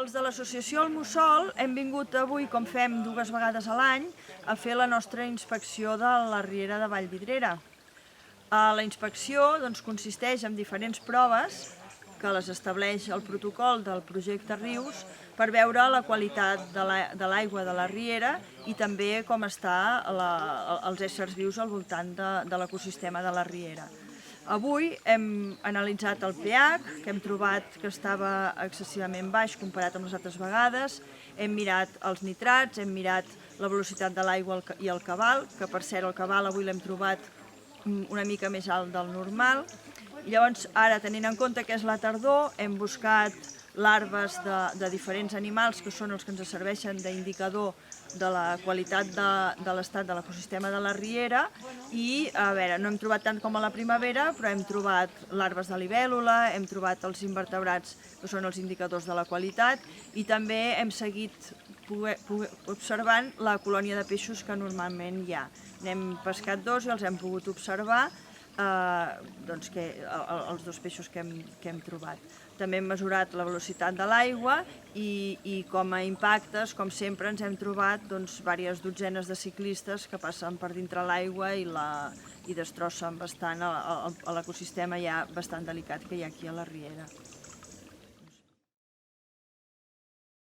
Els de l'associació El Mussol hem vingut avui, com fem 2 vegades a l'any, a fer la nostra inspecció de la riera de Vallvidrera. La inspecció consisteix en diferents proves que les estableix el protocol del projecte Rius per veure la qualitat de l'aigua de la riera i també com està els éssers vius al voltant de l'ecosistema de la riera. Avui hem analitzat el pH, que hem trobat que estava excessivament baix comparat amb les altres vegades, hem mirat els nitrats, hem mirat la velocitat de l'aigua i el cabal, que per cert el cabal avui l'hem trobat una mica més alt del normal. I llavors, ara, tenint en compte que és la tardor, hem buscat larves de diferents animals que són els que ens serveixen d'indicador de la qualitat de l'estat de l'ecosistema de la riera i, a veure, no hem trobat tant com a la primavera, però hem trobat larves de libèl·lula, hem trobat els invertebrats que són els indicadors de la qualitat i també hem seguit observant la colònia de peixos que normalment hi ha. N'hem pescat 2 i els hem pogut observar, els 2 peixos que hem trobat. També hem mesurat la velocitat de l'aigua i com a impactes, com sempre, ens hem trobat diverses dotzenes de ciclistes que passen per dintre l'aigua i destrossen bastant l'ecosistema ja bastant delicat que hi ha aquí a la riera.